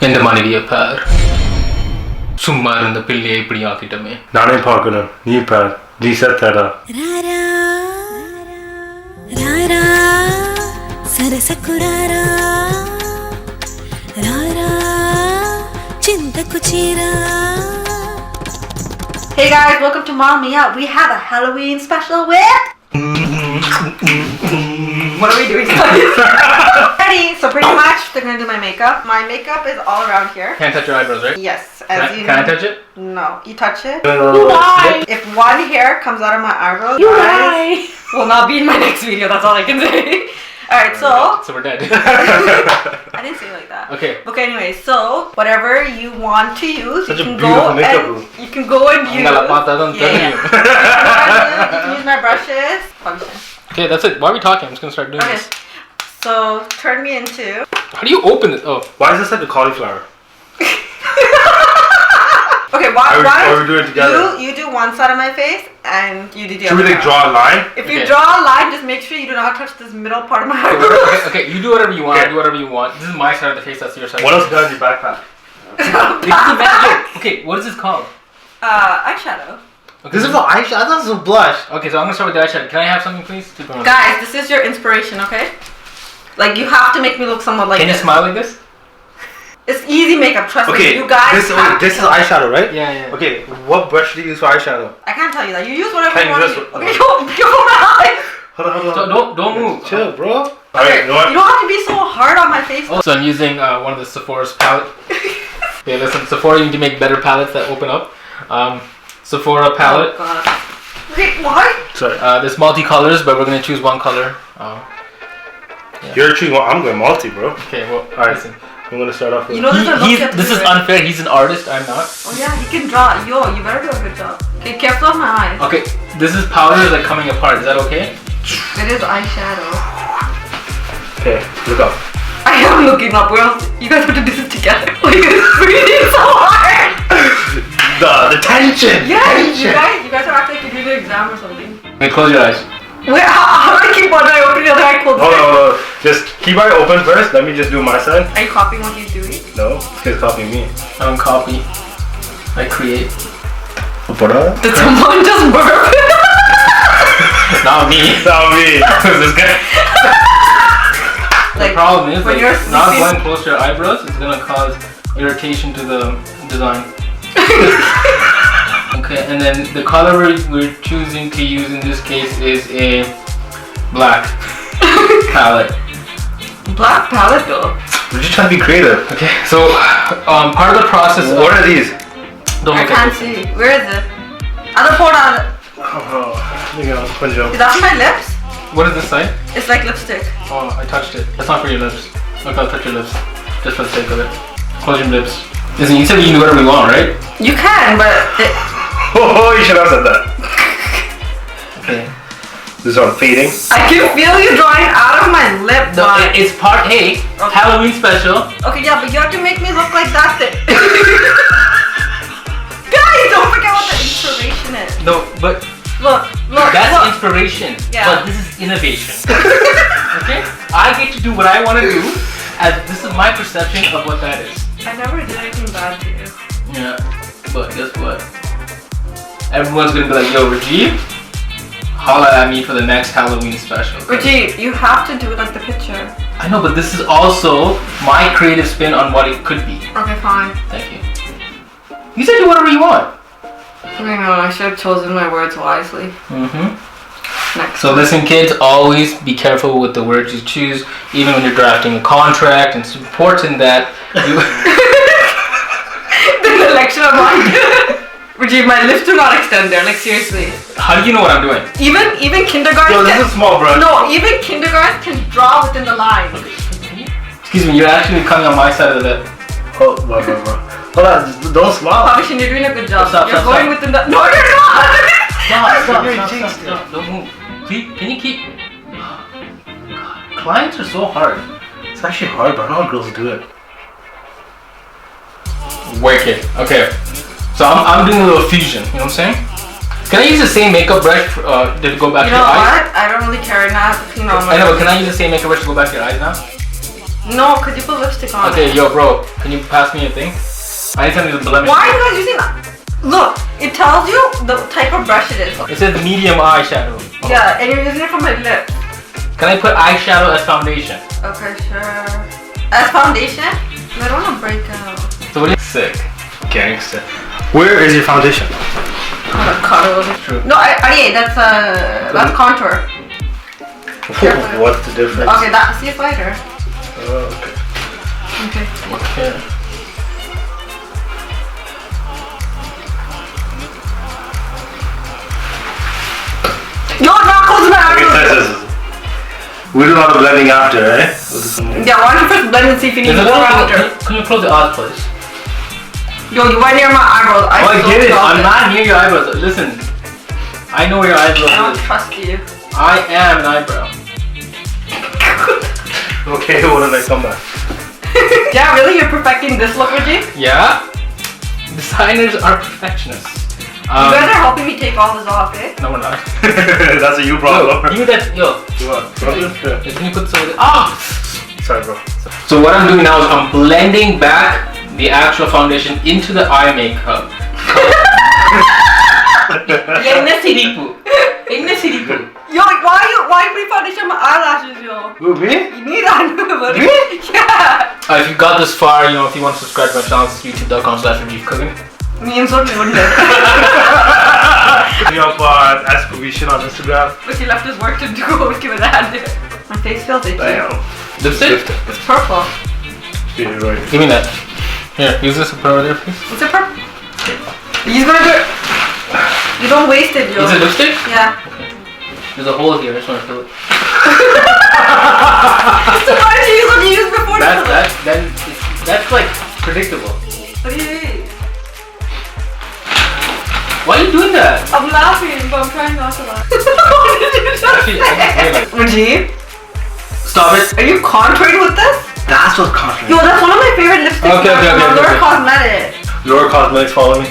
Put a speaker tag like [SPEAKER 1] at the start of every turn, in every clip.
[SPEAKER 1] எந்த மனைவியை பார் சும்மா இருந்த பிள்ளையை இப்படி ஆக்கிட்டமே
[SPEAKER 2] நானே பார்க்கணும் நீ பார் Lisa Tura
[SPEAKER 3] Rara சரசகுராரா Rara చింతకుచీరా.
[SPEAKER 4] Hey guys, welcome to ModelMeUp. We have a Halloween special with what are we doing guys? Ready? So pretty much they're gonna do my makeup. My makeup is all around here.
[SPEAKER 1] Can't touch your eyebrows, right?
[SPEAKER 4] Yes.
[SPEAKER 1] Can I touch it?
[SPEAKER 4] No. You touch it?
[SPEAKER 2] You
[SPEAKER 4] lie! If one hair comes out of my eyebrows, you lie! Will not be in my next video, that's all I can say. Alright, so
[SPEAKER 1] we're dead.
[SPEAKER 4] I didn't say it like that.
[SPEAKER 1] Okay.
[SPEAKER 4] Okay, anyway, so whatever you want to use,
[SPEAKER 2] Such
[SPEAKER 4] you
[SPEAKER 2] a
[SPEAKER 4] can
[SPEAKER 2] beautiful
[SPEAKER 4] go
[SPEAKER 2] makeup
[SPEAKER 4] and
[SPEAKER 2] room.
[SPEAKER 4] you can go and use.
[SPEAKER 1] You
[SPEAKER 4] can use my brushes.
[SPEAKER 1] Okay, that's it. Why are we talking? I'm just gonna start doing
[SPEAKER 4] Okay.
[SPEAKER 1] this.
[SPEAKER 4] So turn me into.
[SPEAKER 1] How do you open it? Oh.
[SPEAKER 2] Why is this like a cauliflower?
[SPEAKER 4] Okay, why
[SPEAKER 2] Are we doing it together?
[SPEAKER 4] you do one side of my face and you do the
[SPEAKER 2] Should
[SPEAKER 4] other
[SPEAKER 2] we like
[SPEAKER 4] side.
[SPEAKER 2] draw a line?
[SPEAKER 4] If you draw a line, just make sure you do not touch this middle part of my eyebrow.
[SPEAKER 1] Okay, you do whatever you want.
[SPEAKER 2] Okay.
[SPEAKER 1] I do whatever you want. This is my side of the face. That's your side.
[SPEAKER 2] What else does your backpack?
[SPEAKER 1] Okay, what is this called?
[SPEAKER 4] Eyeshadow.
[SPEAKER 1] Okay,
[SPEAKER 2] This is for eyeshadow. This is blush.
[SPEAKER 1] Okay, so I'm gonna start with the eyeshadow. Can I have something, please?
[SPEAKER 4] Guys, this is your inspiration, okay? Like you have to make me look somewhat like
[SPEAKER 1] Can you
[SPEAKER 4] this.
[SPEAKER 1] smile like this?
[SPEAKER 4] It's easy makeup, trust me.
[SPEAKER 2] Okay,
[SPEAKER 4] You guys
[SPEAKER 2] this is eyeshadow, right?
[SPEAKER 1] Yeah.
[SPEAKER 2] Okay, what brush do you use for eyeshadow?
[SPEAKER 4] I can't tell you that. You use whatever
[SPEAKER 2] Can
[SPEAKER 4] you
[SPEAKER 2] you
[SPEAKER 4] want to
[SPEAKER 2] just-
[SPEAKER 4] use. Okay, go my eyes.
[SPEAKER 2] Hold on.
[SPEAKER 1] So don't move.
[SPEAKER 2] Chill, bro.
[SPEAKER 4] Okay,
[SPEAKER 2] Alright, you know what?
[SPEAKER 4] you don't have to be so hard on my face.
[SPEAKER 1] So I'm using one of the Sephora's palette. Okay, listen, Sephora, you need to make better palettes that open up. Sephora palette.
[SPEAKER 4] Oh god. Okay, why?
[SPEAKER 2] Sorry.
[SPEAKER 1] There's multi-colors, but we're gonna choose one color.
[SPEAKER 2] You're choosing one. I'm going multi, bro.
[SPEAKER 1] Okay, well,
[SPEAKER 2] Alright.
[SPEAKER 1] listen.
[SPEAKER 2] I'm gonna start off with.
[SPEAKER 4] You know there's a look you have to
[SPEAKER 1] This
[SPEAKER 4] do,
[SPEAKER 1] is
[SPEAKER 4] right?
[SPEAKER 1] unfair. He's an artist. I'm not.
[SPEAKER 4] Oh yeah, he can draw. Yo, you better do a good job. Okay, careful of my eyes.
[SPEAKER 1] Okay, this is powder like coming apart. Is that okay?
[SPEAKER 4] It is eyeshadow.
[SPEAKER 2] Okay, look up.
[SPEAKER 4] I am looking up. Where else? You guys have to do this together. Like it's breathing so hard.
[SPEAKER 2] The tension.
[SPEAKER 4] Yeah,
[SPEAKER 2] Tension.
[SPEAKER 4] you guys are acting like you're doing an exam or something.
[SPEAKER 1] Okay, close your eyes.
[SPEAKER 4] Wait, how do I keep one eye open the other eye closed?
[SPEAKER 2] Hold on. Just keep eye open first. Let me just do my side.
[SPEAKER 4] Are you copying what he's doing?
[SPEAKER 2] No, he's copying me.
[SPEAKER 1] I don't copy. I create.
[SPEAKER 4] Did someone just burp?
[SPEAKER 1] Not me.
[SPEAKER 2] Not me.
[SPEAKER 1] This guy. The
[SPEAKER 4] Like,
[SPEAKER 1] problem is
[SPEAKER 4] when
[SPEAKER 1] like,
[SPEAKER 4] you're
[SPEAKER 1] not
[SPEAKER 4] sleeping-
[SPEAKER 1] going close to your eyebrows is gonna cause irritation to the design. Okay, and then the color we're choosing to use in this case is a black palette.
[SPEAKER 4] Black palette though.
[SPEAKER 2] We're just trying to be creative.
[SPEAKER 1] Okay, so part of the process.
[SPEAKER 2] What are these?
[SPEAKER 1] Don't
[SPEAKER 4] I
[SPEAKER 1] look
[SPEAKER 4] can't
[SPEAKER 1] at
[SPEAKER 4] see. Where is it? Other port on it.
[SPEAKER 2] Oh, you know, Punjab.
[SPEAKER 4] Is that for my lips?
[SPEAKER 1] What is this side?
[SPEAKER 4] It's like lipstick.
[SPEAKER 1] Oh, I touched it. That's not for your lips. Look, I'll touch your lips, just for the sake of it. Close your lips. Listen, you said we can do whatever we want, right?
[SPEAKER 4] You can, but
[SPEAKER 2] Oh, you should have said that.
[SPEAKER 1] Okay.
[SPEAKER 2] This is all fading.
[SPEAKER 4] I can feel you drawing out of my lip.
[SPEAKER 1] No,
[SPEAKER 4] but-
[SPEAKER 1] it's part A,
[SPEAKER 4] Okay.
[SPEAKER 1] Halloween special.
[SPEAKER 4] Okay, yeah, but you have to make me look like that thing. Guys, don't forget what the inspiration is.
[SPEAKER 1] No, but
[SPEAKER 4] Look,
[SPEAKER 1] that's
[SPEAKER 4] look.
[SPEAKER 1] inspiration.
[SPEAKER 4] Yeah.
[SPEAKER 1] But this is innovation. Okay? I get to do what I want to do, as this is my perception of what that is.
[SPEAKER 4] I never did anything bad to you.
[SPEAKER 1] Yeah. But guess what? Everyone's gonna be like, yo, Rajiv, holla at me for the next Halloween special.
[SPEAKER 4] Rajiv, you have to do it like the picture.
[SPEAKER 1] I know, but this is also my creative spin on what it could be.
[SPEAKER 4] Okay, fine.
[SPEAKER 1] Thank you. You said do whatever you want.
[SPEAKER 4] I know, I should have chosen my words wisely.
[SPEAKER 1] Mm-hmm.
[SPEAKER 4] Next.
[SPEAKER 1] So listen, kids, always be careful with the words you choose, even when you're drafting a contract. And it's important that you...
[SPEAKER 4] The lecture of mine. Rajiv, my lips do not extend there, like seriously.
[SPEAKER 1] How do you know what I'm doing?
[SPEAKER 4] Even kindergarten
[SPEAKER 2] Yo, this is small, bro.
[SPEAKER 4] No, even kindergarten can draw within the line.
[SPEAKER 1] Excuse me, you're actually coming on my side of the lip.
[SPEAKER 2] Oh, bro. Hold on, don't smile.
[SPEAKER 4] Pavashin, you're doing a good job.
[SPEAKER 1] Stop,
[SPEAKER 4] you're
[SPEAKER 1] stop,
[SPEAKER 4] going
[SPEAKER 1] stop.
[SPEAKER 4] within the... No, you're not!
[SPEAKER 1] Stop. Don't move. Please, can you keep... God, clients are so hard.
[SPEAKER 2] It's actually hard, but not all girls do it.
[SPEAKER 1] Wicked. Okay. So I'm doing a little fusion, you know what I'm saying? Can I use the same makeup brush to go back
[SPEAKER 4] You
[SPEAKER 1] to
[SPEAKER 4] know
[SPEAKER 1] your eyes?
[SPEAKER 4] what? I don't really care now. You know,
[SPEAKER 1] I know, but can I use the same makeup brush to go back to your eyes now?
[SPEAKER 4] No, cause you put lipstick on.
[SPEAKER 1] Okay, yo, bro, can you pass me a thing? I need something to blemish.
[SPEAKER 4] Why are you guys using that? Look, it tells you the type of brush it is.
[SPEAKER 1] It says medium eyeshadow.
[SPEAKER 4] Yeah, and you're using it for my lips.
[SPEAKER 1] Can I put eyeshadow as foundation?
[SPEAKER 4] Okay, sure. As foundation? I don't want to break out.
[SPEAKER 1] So what do you
[SPEAKER 2] Sick. Gangster. Where is your foundation?
[SPEAKER 4] I'm gonna cut it over.
[SPEAKER 1] True.
[SPEAKER 4] No, that's contour.
[SPEAKER 2] What's the difference?
[SPEAKER 4] Okay, see it's lighter.
[SPEAKER 2] Okay.
[SPEAKER 4] Okay.
[SPEAKER 1] Okay.
[SPEAKER 4] Yo, not close my
[SPEAKER 2] Okay,
[SPEAKER 4] eyebrows.
[SPEAKER 2] we do a lot of blending after, eh?
[SPEAKER 4] Yeah, why don't you first blend and see if you need
[SPEAKER 1] There's a
[SPEAKER 4] more
[SPEAKER 1] little,
[SPEAKER 4] after?
[SPEAKER 1] can you close the eyes, please?
[SPEAKER 4] Yo, you went near my eyebrows.
[SPEAKER 1] I get it. I'm not near your eyebrows. Listen, I know where your eyebrows
[SPEAKER 4] I don't
[SPEAKER 1] is.
[SPEAKER 4] trust you.
[SPEAKER 1] I am an eyebrow.
[SPEAKER 2] Okay, what did I come back?
[SPEAKER 4] Yeah, really? You're perfecting this look, Raji?
[SPEAKER 1] Yeah. Designers are perfectionists.
[SPEAKER 4] You guys are helping me take all this off, eh?
[SPEAKER 1] No, we're not.
[SPEAKER 2] That's a you problem.
[SPEAKER 1] Give me that. Yo.
[SPEAKER 2] You want?
[SPEAKER 1] Can you put some of it? Ah!
[SPEAKER 2] Sorry, bro.
[SPEAKER 1] So what I'm doing now is I'm blending back the actual foundation into the eye makeup.
[SPEAKER 4] Yo, why you putting foundation on my eyelashes, yo?
[SPEAKER 2] Who, me?
[SPEAKER 4] You need that, buddy.
[SPEAKER 2] Me?
[SPEAKER 4] Yeah.
[SPEAKER 1] If you got this far, you know, if you want to subscribe to my channel, it's youtube.com/RajievCooking.
[SPEAKER 4] Me and Sonu wouldn't it?
[SPEAKER 2] You have exclamation on Instagram.
[SPEAKER 4] But he left his work to do. Give it that. My face feels itchy.
[SPEAKER 2] Damn.
[SPEAKER 1] Lipstick?
[SPEAKER 4] It's purple.
[SPEAKER 2] Yeah, right.
[SPEAKER 1] Give me that. Here, use this to put over there, please.
[SPEAKER 4] Is it purple? He's gonna do it. You don't waste it, yo.
[SPEAKER 1] Is it lipstick?
[SPEAKER 4] Yeah.
[SPEAKER 1] There's a hole here, I just want to fill it.
[SPEAKER 4] It's too much. You gonna use before
[SPEAKER 1] That's like predictable.
[SPEAKER 4] What do you mean?
[SPEAKER 1] Why are you doing that?
[SPEAKER 4] I'm laughing, but I'm trying not to laugh.
[SPEAKER 1] Actually, I just realized.
[SPEAKER 4] Rajiv,
[SPEAKER 1] Stop it.
[SPEAKER 4] are you contouring with this?
[SPEAKER 2] That's what's confident.
[SPEAKER 4] Yo, that's one of my favorite lipsticks.
[SPEAKER 1] Okay.
[SPEAKER 4] Laura Cosmetics.
[SPEAKER 2] Your cosmetics follow me.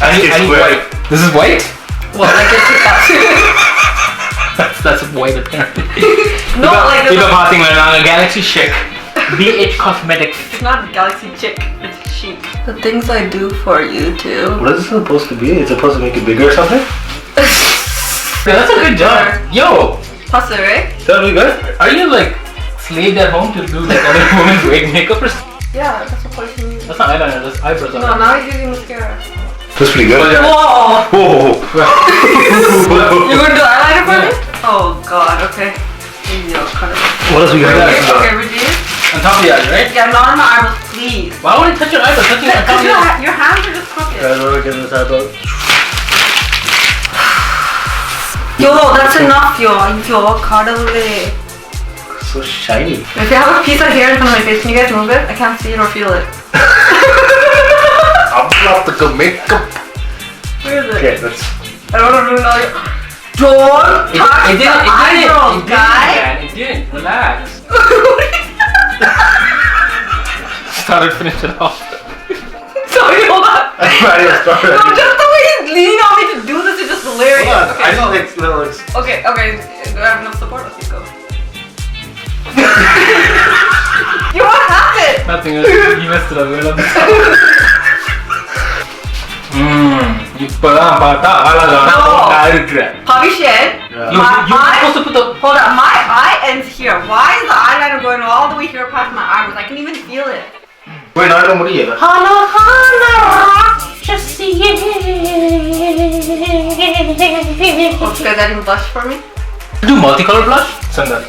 [SPEAKER 1] I need white. This is white?
[SPEAKER 4] Well, I guess it's that too.
[SPEAKER 1] That's white apparently.
[SPEAKER 4] No, like
[SPEAKER 1] we got passing right now. Galaxy Chic. BH Cosmetics.
[SPEAKER 4] it's not Galaxy Chic, it's chic. The things I do for you too.
[SPEAKER 2] What is this supposed to be? It's supposed to make it bigger or something?
[SPEAKER 1] Yeah, that's a good job. Yo,
[SPEAKER 4] Pussy, right?
[SPEAKER 2] That'll be good.
[SPEAKER 1] are you like slaved at home to do like other women's wig makeup or something?
[SPEAKER 4] Yeah, that's what person uses.
[SPEAKER 1] That's not eyeliner, that's eyebrows.
[SPEAKER 4] No, now he's using mascara.
[SPEAKER 2] That's pretty good.
[SPEAKER 4] Whoa!
[SPEAKER 2] Whoa.
[SPEAKER 4] You gonna do eyeliner for me? Oh god, okay. Yo, cut it.
[SPEAKER 2] What else we got?
[SPEAKER 4] Okay, Rajiv?
[SPEAKER 1] On top of the eyes, right?
[SPEAKER 4] Yeah, not on my eyebrows, please.
[SPEAKER 1] Why would I touch your eyebrows? Touching on top of
[SPEAKER 4] Because
[SPEAKER 1] your eyes.
[SPEAKER 4] your hands are just crooked.
[SPEAKER 2] Get this eyebrow.
[SPEAKER 4] Yo, that's enough, yo. Cut away.
[SPEAKER 2] So shiny.
[SPEAKER 4] If you have a piece of hair in front of my face, can you guys move it? I can't see it or feel it.
[SPEAKER 2] I'm not the good makeup.
[SPEAKER 4] Where is it?
[SPEAKER 2] Okay, that's.
[SPEAKER 4] I don't want to ruin all your... Don't touch the eyebrows, guy!
[SPEAKER 1] It didn't. Relax. Started, finish it off.
[SPEAKER 4] Sorry, hold on.
[SPEAKER 2] I'm ready to start.
[SPEAKER 4] No, just the way he's leaning on me to do this is just hilarious.
[SPEAKER 2] Hold on,
[SPEAKER 4] Okay.
[SPEAKER 2] I know like little.
[SPEAKER 4] Okay, do I have enough support? Okay, go. Yo, what happened?
[SPEAKER 1] Nothing else. You messed it up. We're not இப்பதான் பார்த்தா அழகான பொண்ணா இருக்கிற.
[SPEAKER 4] Pabhishen,
[SPEAKER 1] You're supposed to put the...
[SPEAKER 4] hold on, my eye ends here. Why is the eyeliner going all the way here past my eyebrows? I can even feel it.
[SPEAKER 2] Wait, no, I don't முடியல.
[SPEAKER 4] Hana just okay, that didn't blush for me.
[SPEAKER 1] Do multicolor blush? Send that.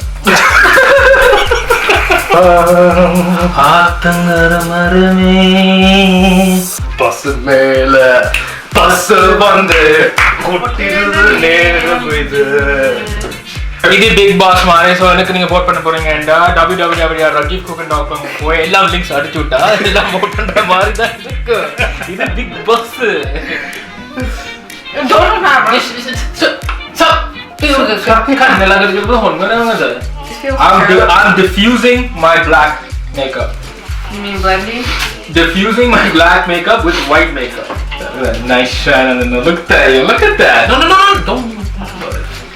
[SPEAKER 1] ஆத்தங்கர மரமே
[SPEAKER 2] bus மேல bus வந்து குட்டிடுது நேரம் இது.
[SPEAKER 1] இது Bigg pass மாதிரி. So எனக்கு நீங்கள் vote பண்ண போறீங்கடா www.rajivcooking.com போய் எல்லா லிங்க்ஸ் அடிச்சு விட்டா இதெல்லாம் vote பண்ற மாதிரி தான் இருக்கு. இது Bigg Boss.
[SPEAKER 4] Don't have
[SPEAKER 1] I'm diffusing my black makeup.
[SPEAKER 4] You mean blending?
[SPEAKER 1] Diffusing my black makeup with white makeup. Nice shine on the nose. Look at that. Yo. Look at that. No. Don't.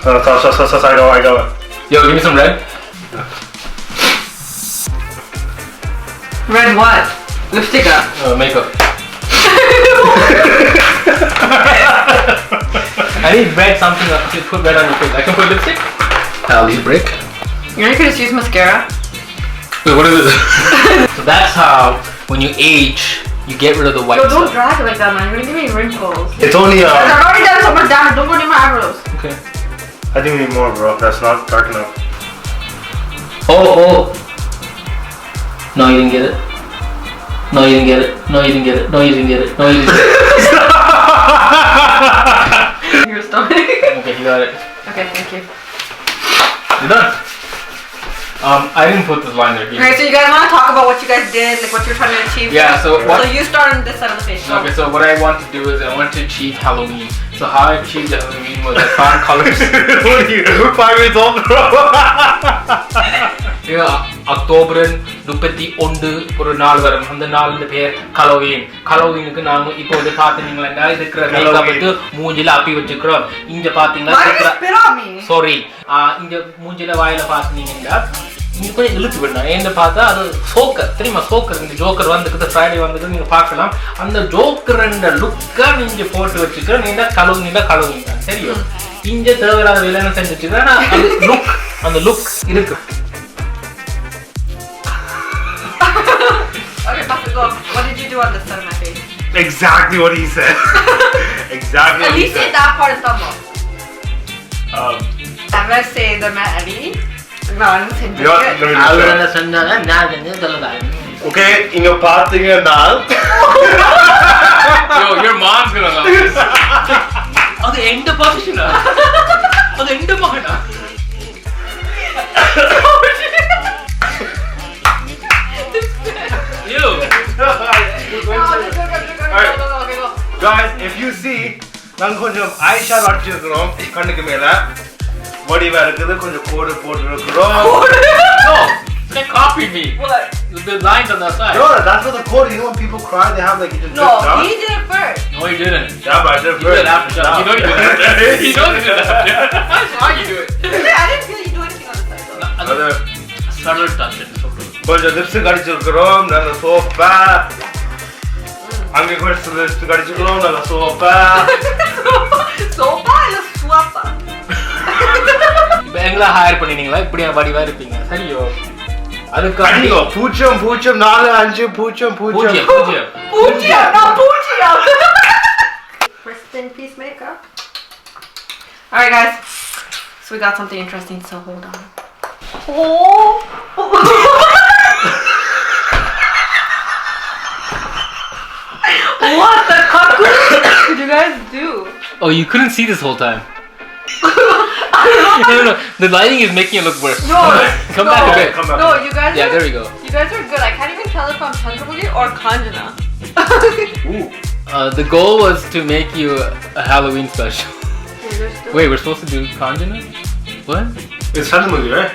[SPEAKER 2] So, I got it.
[SPEAKER 1] Yo, give me some red.
[SPEAKER 4] Red what? Lipstick up.
[SPEAKER 1] Makeup. I need red something to put red on your face. I can put lipstick? I'll use brick.
[SPEAKER 4] You know you could just use mascara.
[SPEAKER 1] Wait, what is it? So that's how, when you age, you get rid of the white
[SPEAKER 4] Yo, don't
[SPEAKER 1] stuff.
[SPEAKER 4] drag it like that, man. You're gonna give me wrinkles.
[SPEAKER 2] It's only
[SPEAKER 4] I've already done so much damage. Don't go near my eyebrows.
[SPEAKER 1] Okay.
[SPEAKER 2] I think we need more, bro. That's not dark enough.
[SPEAKER 1] Oh. No, you didn't get it. No, you didn't get it. No, you didn't get it. No, you didn't get it. No, you didn't get it.
[SPEAKER 4] Your stomach.
[SPEAKER 1] Okay, you got it.
[SPEAKER 4] Okay, thank you.
[SPEAKER 1] You're done. I didn't put this line there.
[SPEAKER 4] Okay, so you guys want to talk about what you guys did, like what you're trying to achieve?
[SPEAKER 1] Yeah, so what?
[SPEAKER 4] So you start on this side of the face. So.
[SPEAKER 1] Okay, so what I want to do is I want to achieve Halloween. So how I achieved Halloween was I found colors.
[SPEAKER 2] What are you? 5 years old, bro?
[SPEAKER 1] October 31 ஒரு நாள் வரும். அந்த நாள் இந்த பேர் Halloween. ஹாலோவீனுக்கு நாங்க இப்போ வந்து பாத்தீங்கன்னா இருக்கிற மேக்கப் வந்து மூஞ்சில அப்பி வச்சுக்கிறோம். இங்க பாத்தீங்கன்னா சாரி இங்க மூஞ்சில வாயில பாத்தீங்கன்னா இங்க கொஞ்சம் இழுத்து விடணும். ஏன்னு பார்த்தா அது சோக்கர் தெரியுமா? சோக்கர் இந்த ஜோக்கர் வந்துக்குது ஃப்ரைடே வந்துட்டு நீங்க பார்க்கலாம். அந்த ஜோக்கர் லுக்கா நீங்க போட்டு வச்சுக்கிற நீங்க கலவுங்க தான் தெரியும். இங்க தேவையில்லாத வேலை செஞ்சு வச்சுக்கிறேன். அது லுக் அந்த லுக் இருக்கு.
[SPEAKER 4] Okay, Pastor, go. What did you do on this side of my face?
[SPEAKER 2] Exactly what he said. Exactly
[SPEAKER 4] At
[SPEAKER 2] what he
[SPEAKER 4] least say
[SPEAKER 2] said.
[SPEAKER 4] that part is double. I'm gonna say the Maddie. No, I'm saying
[SPEAKER 2] Let me okay, in your parting now.
[SPEAKER 1] Yo, your mom's gonna love this. அது எந்த பொசிஷனா? அது எந்த மகனா? Yo.
[SPEAKER 2] Guys, if you see, நாங்க கொஞ்சம் eyeshadow அடிச்சிருக்கோம் கண்ணுக்கு மேல. வடிவா இருக்குது கொஞ்சம் கோடு போட்டுருக்கோம்.
[SPEAKER 1] No, they copied me.
[SPEAKER 4] What?
[SPEAKER 1] The lines on that side.
[SPEAKER 2] No, that's what the code. You know when people cry, they have like it just
[SPEAKER 4] No,
[SPEAKER 2] drips down.
[SPEAKER 4] he did it first.
[SPEAKER 1] No, you didn't.
[SPEAKER 2] Yeah, but I did it
[SPEAKER 1] You did
[SPEAKER 2] first.
[SPEAKER 1] it after that. You know you did it. You know you did it. I saw you do it.
[SPEAKER 4] I didn't feel you do anything on the side though.
[SPEAKER 2] அது
[SPEAKER 1] Subtle touch it.
[SPEAKER 2] கொஞ்சம் lipstick அடிச்சிருக்கிறோம் நல்ல சோப்பா. அங்க கொஞ்சம் lipstick அடிச்சிருக்கிறோம் நல்ல சோப்பா.
[SPEAKER 4] Sopa இல்ல சுவாப்பா?
[SPEAKER 1] இப்போ எங்களை higher பண்ணினீங்களா? இப்படியா வடிவா இருப்பீங்க. சரியோ? அதுக்கு
[SPEAKER 2] அடிங்கோ பூச்சம் 4 5 பூச்சம்.
[SPEAKER 1] பூஜ்ஜியம்.
[SPEAKER 4] No, பூஜ்ஜியம். Kristen Peacemaker. Alright guys, so we got something interesting, so hold on. Oh! What the fuck did you guys do?
[SPEAKER 1] Oh, you couldn't see this whole time. No. The lighting is making it look worse.
[SPEAKER 4] No,
[SPEAKER 1] Come back a bit.
[SPEAKER 2] Come back.
[SPEAKER 4] No, you guys.
[SPEAKER 1] Yeah,
[SPEAKER 4] are,
[SPEAKER 1] there we go.
[SPEAKER 4] You guys are good. I can't even tell if I'm Chandramukhi or Kanjana.
[SPEAKER 2] Ooh.
[SPEAKER 1] The goal was to make you a Halloween special. Wait, we're supposed to do Kanjana? What?
[SPEAKER 2] It's Chandramukhi, right?